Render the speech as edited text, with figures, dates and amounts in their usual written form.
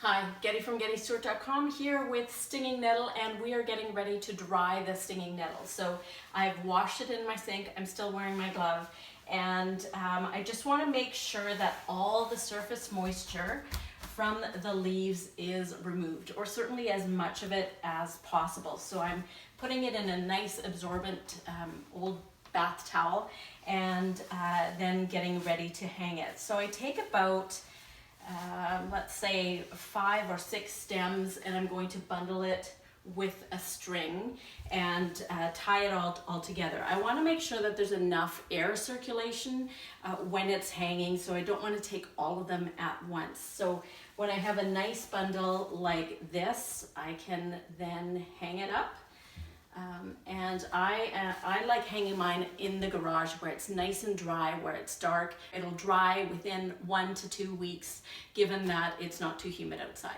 Hi, Getty from GettyStewart.com here with stinging nettle, and we are getting ready to dry the stinging nettle. So I've washed it in my sink. I'm still wearing my glove, and I just want to make sure that all the surface moisture from the leaves is removed, or certainly as much of it as possible. So I'm putting it in a nice absorbent old bath towel and then getting ready to hang it. So I take about let's say 5 or 6 stems, and I'm going to bundle it with a string and tie it all together. I want to make sure that there's enough air circulation when it's hanging, so I don't want to take all of them at once. So when I have a nice bundle like this, I can then hang it up. And I like hanging mine in the garage where it's nice and dry, where it's dark. It'll dry within 1 to 2 weeks, given that it's not too humid outside.